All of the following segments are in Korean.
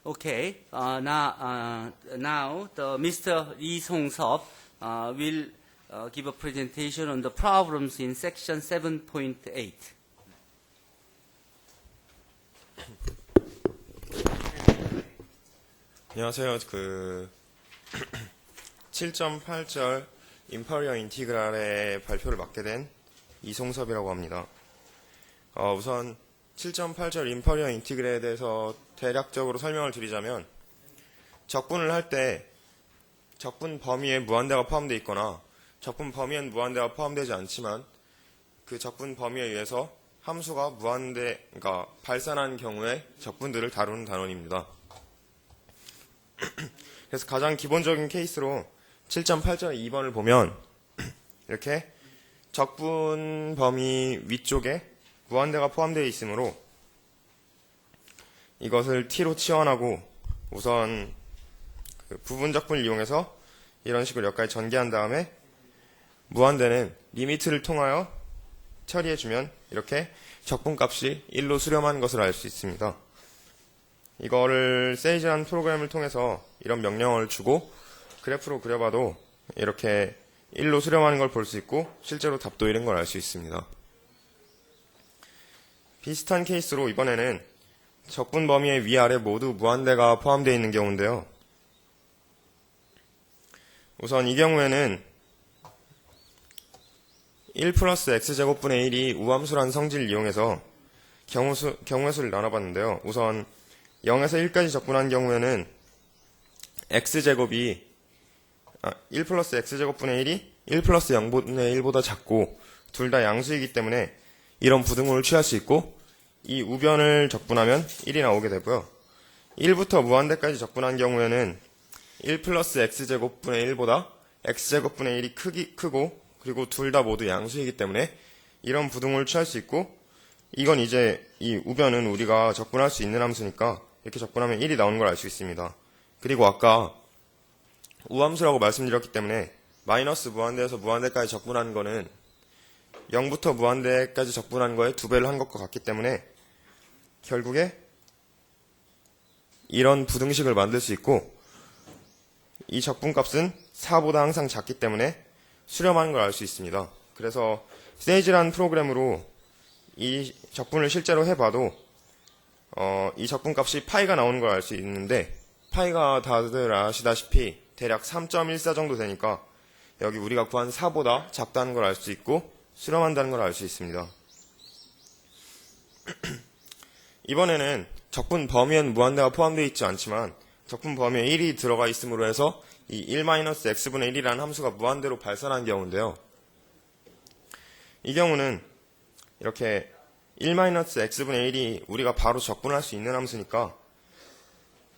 Okay. Now the Mr. Lee Song-seop will give a presentation on the problems in section 7.8. 안녕하세요. 7.8절 임퍼리얼 인티그랄의 발표를 맡게 된 이송섭이라고 합니다. 우선 7.8절 임퍼리얼 인티그랄에 대해서 대략적으로 설명을 드리자면, 적분을 할 때 적분 범위에 무한대가 포함되어 있거나 적분 범위엔 무한대가 포함되지 않지만 그 적분 범위에 의해서 함수가 무한대가 발산한 경우에 적분들을 다루는 단원입니다. 그래서 가장 기본적인 케이스로 7.8절 2번을 보면 이렇게 적분 범위 위쪽에 무한대가 포함되어 있으므로 이것을 t로 치환하고 우선 부분 적분을 이용해서 이런 식으로 여기까지 전개한 다음에 무한대는 리미트를 통하여 처리해주면 이렇게 적분값이 1로 수렴하는 것을 알 수 있습니다. 이거를 세이지라는 프로그램을 통해서 이런 명령어를 주고 그래프로 그려봐도 이렇게 1로 수렴하는 걸 볼 수 있고 실제로 답도 이런 걸 알 수 있습니다. 비슷한 케이스로 이번에는 적분 범위의 위아래 모두 무한대가 포함되어 있는 경우인데요. 우선 이 경우에는 1 플러스 x제곱분의 1이 우함수라는 성질을 이용해서 경우의 수를 나눠봤는데요. 우선 0에서 1까지 적분한 경우에는 x제곱이 1 플러스 x제곱분의 1이 1 플러스 0분의 1보다 작고 둘 다 양수이기 때문에 이런 부등호를 취할 수 있고 이 우변을 적분하면 1이 나오게 되고요. 1부터 무한대까지 적분한 경우에는 1 플러스 x제곱분의 1보다 x제곱분의 1이 크고 그리고 둘 다 모두 양수이기 때문에 이런 부등호를 취할 수 있고, 이건 이제 이 우변은 우리가 적분할 수 있는 함수니까 이렇게 적분하면 1이 나오는 걸 알 수 있습니다. 그리고 아까 우함수라고 말씀드렸기 때문에 마이너스 무한대에서 무한대까지 적분하는 거는 0부터 무한대까지 적분한 거에 2배를 한 것과 같기 때문에 결국에 이런 부등식을 만들 수 있고, 이 적분값은 4보다 항상 작기 때문에 수렴하는 걸 알 수 있습니다. 그래서 세이지라는 프로그램으로 이 적분을 실제로 해봐도 이 적분값이 파이가 나오는 걸 알 수 있는데, 파이가 다들 아시다시피 대략 3.14 정도 되니까 여기 우리가 구한 4보다 작다는 걸 알 수 있고 수렴한다는 걸 알 수 있습니다. 이번에는 적분 범위엔 무한대가 포함되어 있지 않지만 적분 범위에 1이 들어가 있음으로 해서 이 1-x분의 1이라는 함수가 무한대로 발산한 경우인데요. 이 경우는 이렇게 1-x분의 1이 우리가 바로 적분할 수 있는 함수니까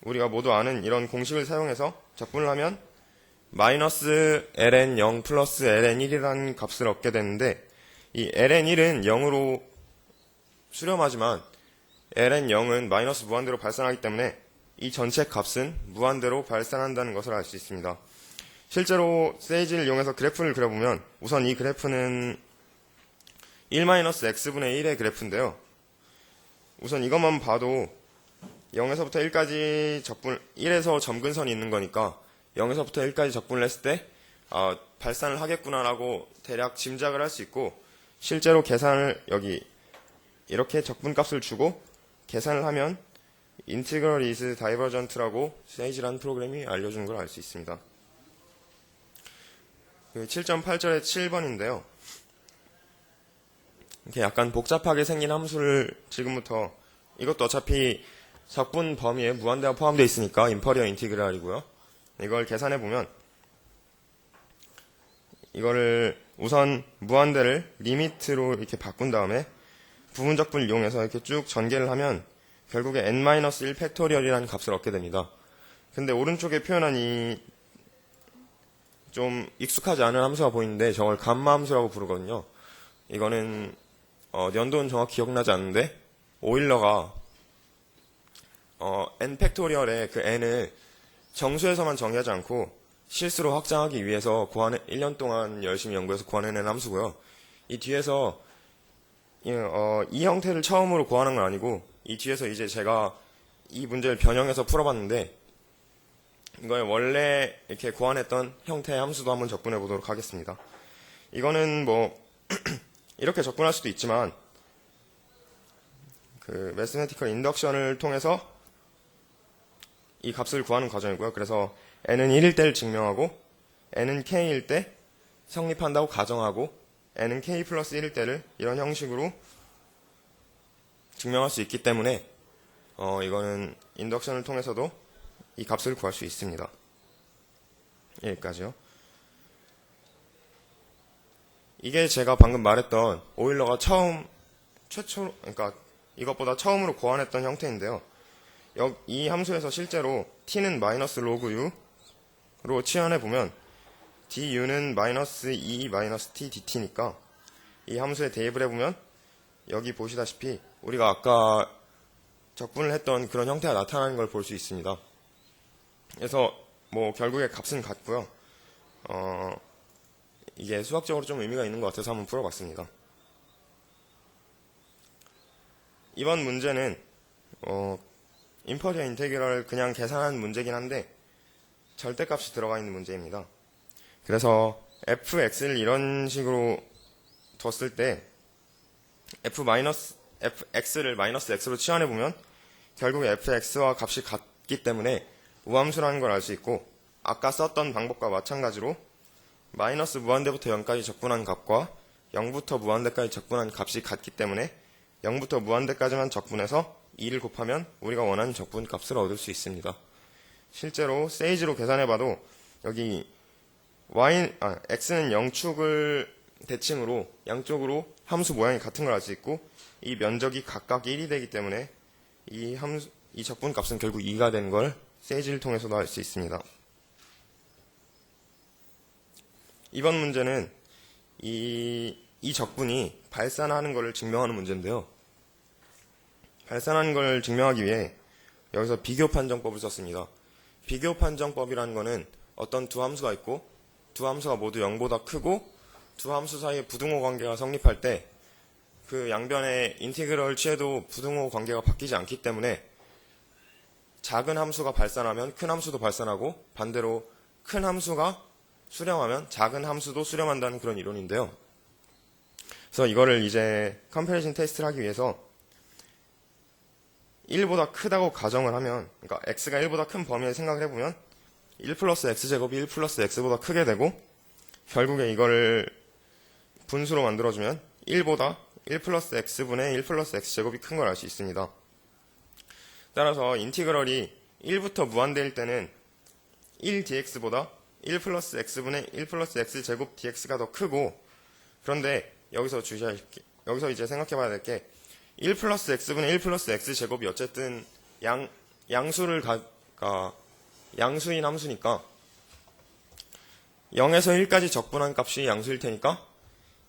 우리가 모두 아는 이런 공식을 사용해서 적분을 하면 마이너스 ln0 플러스 ln1이라는 값을 얻게 되는데, 이 ln1은 0으로 수렴하지만 ln0은 마이너스 무한대로 발산하기 때문에 이 전체 값은 무한대로 발산한다는 것을 알 수 있습니다. 실제로 세이지를 이용해서 그래프를 그려보면 우선 이 그래프는 1-x분의 1의 그래프인데요. 우선 이것만 봐도 0에서부터 1까지 적분, 1에서 점근선이 있는 거니까 0에서부터 1까지 적분을 했을 때 발산을 하겠구나라고 대략 짐작을 할 수 있고, 실제로 계산을 여기 이렇게 적분값을 주고 계산을 하면 인티그럴 이즈 다이버전트라고 세이지라는 프로그램이 알려주는 걸 알 수 있습니다. 7.8절의 7번인데요. 이렇게 약간 복잡하게 생긴 함수를 지금부터, 이것도 어차피 적분 범위에 무한대가 포함되어 있으니까 임퍼리얼 인티그랄이고요. 이걸 계산해 보면 이거를 우선 무한대를 리미트로 이렇게 바꾼 다음에 부분 적분을 이용해서 이렇게 쭉 전개를 하면 결국에 n-1 팩토리얼이라는 값을 얻게 됩니다. 근데 오른쪽에 표현한 이 좀 익숙하지 않은 함수가 보이는데 저걸 감마 함수라고 부르거든요. 이거는 연도는 정확히 기억나지 않는데 오일러가 n 팩토리얼의 그 n을 정수에서만 정의하지 않고 실수로 확장하기 위해서 1년 동안 열심히 연구해서 구해낸 함수고요. 이 뒤에서 이 형태를 처음으로 구하는 건 아니고 이 뒤에서 이제 제가 이 문제를 변형해서 풀어봤는데 이걸 원래 이렇게 고안했던 형태의 함수도 한번 접근해 보도록 하겠습니다. 이거는 뭐 이렇게 접근할 수도 있지만 그 매스매티컬 인덕션을 통해서 이 값을 구하는 과정이고요. 그래서 n은 1일 때를 증명하고 n은 k일 때 성립한다고 가정하고 n은 k 플러스 1일 때를 이런 형식으로 증명할 수 있기 때문에 이거는 인덕션을 통해서도 이 값을 구할 수 있습니다. 여기까지요. 이게 제가 방금 말했던 오일러가 최초로, 그러니까 이것보다 처음으로 고안했던 형태인데요. 이 함수에서 실제로 t는 마이너스 로그 u로 치환해 보면 du는 마이너스 2 마이너스 t dt니까 이 함수에 대입을 해보면 여기 보시다시피 우리가 아까 적분을 했던 그런 형태가 나타나는 걸 볼 수 있습니다. 그래서 뭐 결국에 값은 같고요. 이게 수학적으로 좀 의미가 있는 것 같아서 한번 풀어봤습니다. 이번 문제는 임퍼리얼 인테그럴을 그냥 계산한 문제긴 한데 절대값이 들어가 있는 문제입니다. 그래서 fx를 이런 식으로 뒀을 때 fx를 마이너스 x로 치환해보면 결국 fx와 값이 같기 때문에 우함수라는 걸 알 수 있고 아까 썼던 방법과 마찬가지로 마이너스 무한대부터 0까지 적분한 값과 0부터 무한대까지 적분한 값이 같기 때문에 0부터 무한대까지만 적분해서 2를 곱하면 우리가 원하는 적분 값을 얻을 수 있습니다. 실제로 세이지로 계산해봐도 여기 x는 0축을 대칭으로 양쪽으로 함수 모양이 같은 걸 알 수 있고 이 면적이 각각 1이 되기 때문에 이 적분 값은 결국 2가 된 걸 세이지를 통해서도 알 수 있습니다. 이번 문제는 이 적분이 발산하는 것을 증명하는 문제인데요. 발산하는 걸 증명하기 위해 여기서 비교 판정법을 썼습니다. 비교 판정법이라는 것은 어떤 두 함수가 있고 두 함수가 모두 0보다 크고 두 함수 사이에 부등호 관계가 성립할 때 그 양변의 인티그럴 취해도 부등호 관계가 바뀌지 않기 때문에 작은 함수가 발산하면 큰 함수도 발산하고 반대로 큰 함수가 수렴하면 작은 함수도 수렴한다는 그런 이론인데요. 그래서 이거를 이제 컴패리즌 테스트를 하기 위해서 1보다 크다고 가정을 하면, 그러니까 x가 1보다 큰 범위에 생각을 해보면 1 플러스 x제곱이 1 플러스 x보다 크게 되고 결국에 이거를 분수로 만들어주면 1보다 1 플러스 x분의 1 플러스 x제곱이 큰 걸 알 수 있습니다. 따라서 인티그럴이 1부터 무한대일 때는 1dx보다 1 플러스 x분의 1 플러스 x제곱 dx가 더 크고 그런데 여기서 이제 생각해 봐야 될 게 1 플러스 x분의 1 플러스 x제곱이 어쨌든 양수인 함수니까 0에서 1까지 적분한 값이 양수일 테니까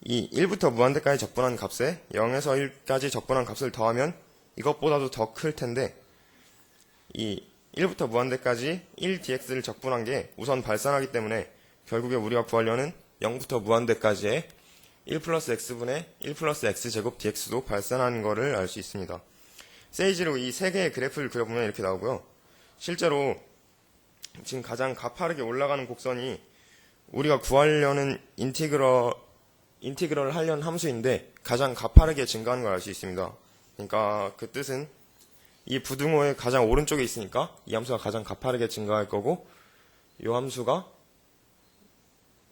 이 1부터 무한대까지 적분한 값에 0에서 1까지 적분한 값을 더하면 이것보다도 더 클 텐데 이 1부터 무한대까지 1dx를 적분한 게 우선 발산하기 때문에 결국에 우리가 구하려는 0부터 무한대까지의 1 플러스 x분의 1 플러스 x제곱 dx도 발산하는 거를 알 수 있습니다. 세이지로 이 세 개의 그래프를 그려보면 이렇게 나오고요. 실제로 지금 가장 가파르게 올라가는 곡선이 우리가 구하려는 인티그럴을 하려는 함수인데 가장 가파르게 증가하는 걸 알 수 있습니다. 그러니까 그 뜻은 이 부등호의 가장 오른쪽에 있으니까 이 함수가 가장 가파르게 증가할 거고 이 함수가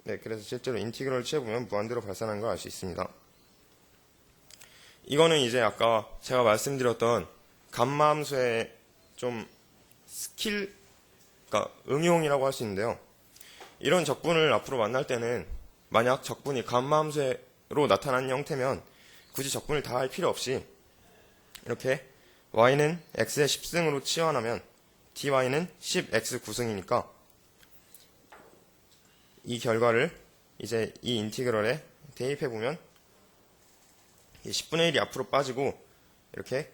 그래서 실제로 인티그럴을 취해보면 무한대로 발산하는 걸 알 수 있습니다. 이거는 이제 아까 제가 말씀드렸던 감마 함수의 좀 그러니까 응용이라고 할 수 있는데요. 이런 적분을 앞으로 만날 때는 만약 적분이 감마 함수로 나타나는 형태면 굳이 적분을 다 할 필요 없이 이렇게 y는 x의 10승으로 치환하면 dy는 10x 9승이니까 이 결과를 이제 이 인티그럴에 대입해보면 10분의 1이 앞으로 빠지고 이렇게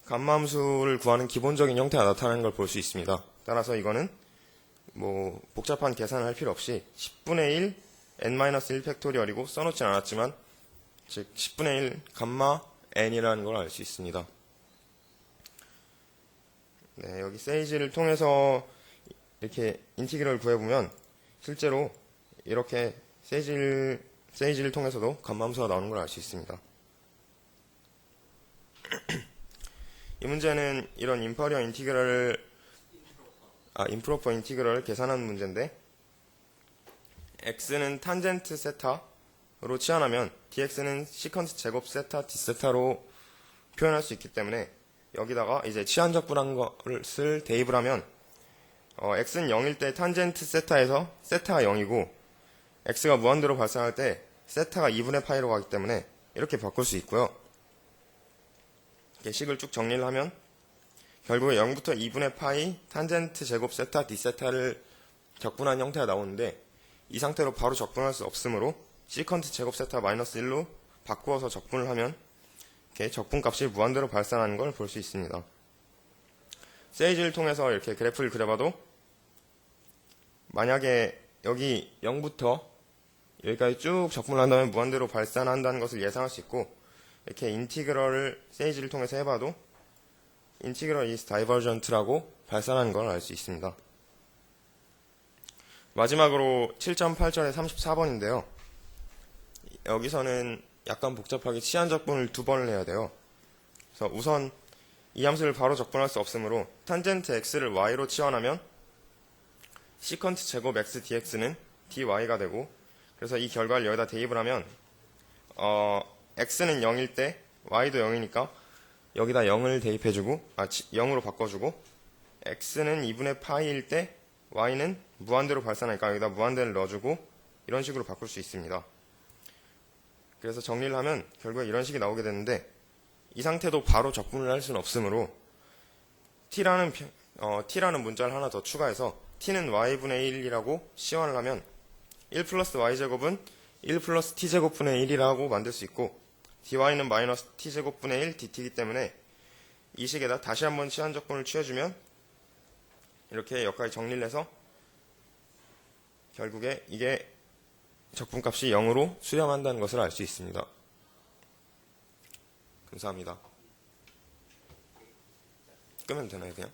감마함수를 구하는 기본적인 형태가 나타나는 걸 볼 수 있습니다. 따라서 이거는 뭐 복잡한 계산을 할 필요 없이 10분의 1 n-1 팩토리얼이고 써놓진 않았지만 즉 10분의 1 감마 n이라는 걸 알 수 있습니다. 네, 여기 세이지를 통해서 이렇게 인티그럴 구해보면 실제로 이렇게 세이지를 통해서도 감함수가 나오는 걸 알 수 있습니다. 이 문제는 이런 임퍼리어 임프로퍼 인티그럴을 계산하는 문제인데, x는 탄젠트 세타로 치환하면 dx는 시컨트 제곱 세타 d세타로 표현할 수 있기 때문에 여기다가 이제 치환적분한 것을 대입을 하면 x는 0일 때 탄젠트 세타에서 세타가 0이고 x가 무한대로 발생할 때 세타가 2분의 파이로 가기 때문에 이렇게 바꿀 수 있고요. 이렇게 식을 쭉 정리를 하면 결국에 0부터 2분의 파이 탄젠트 제곱 세타 d세타를 적분한 형태가 나오는데, 이 상태로 바로 적분할 수 없으므로 시컨트 제곱 세타 마이너스 1로 바꾸어서 적분을 하면 이렇게 적분값이 무한대로 발산하는 걸 볼 수 있습니다. 세이지를 통해서 이렇게 그래프를 그려봐도 만약에 여기 0부터 여기까지 쭉 적분을 한다면 무한대로 발산한다는 것을 예상할 수 있고, 이렇게 인티그럴을 세이지를 통해서 해봐도 인티그럴 is divergent라고 발산하는 걸 알 수 있습니다. 마지막으로 7.8절의 34번인데요. 여기서는 약간 복잡하게 치환적분을 2번을 해야 돼요. 그래서 우선 이 함수를 바로 적분할 수 없으므로 탄젠트 x를 y로 치환하면 시컨트 제곱 x dx는 dy가 되고, 그래서 이 결과를 여기다 대입을 하면 x는 0일 때 y도 0이니까 여기다 0을 대입해주고 0으로 바꿔주고, x는 2분의 파이일 때 y는 무한대로 발산하니까 여기다 무한대를 넣어주고 이런 식으로 바꿀 수 있습니다. 그래서 정리를 하면 결국에 이런 식이 나오게 되는데, 이 상태도 바로 적분을 할 수는 없으므로 t라는 문자를 하나 더 추가해서 t는 y분의 1이라고 시환을 하면 1 플러스 y제곱은 1 플러스 t제곱분의 1이라고 만들 수 있고, dy는 마이너스 t제곱분의 1 dt이기 때문에 이 식에다 다시 한번 치환적분을 취해주면 이렇게 여기까지 정리를 해서 결국에 이게 적분값이 0으로 수렴한다는 것을 알 수 있습니다. 감사합니다. 끄면 되나요, 그냥?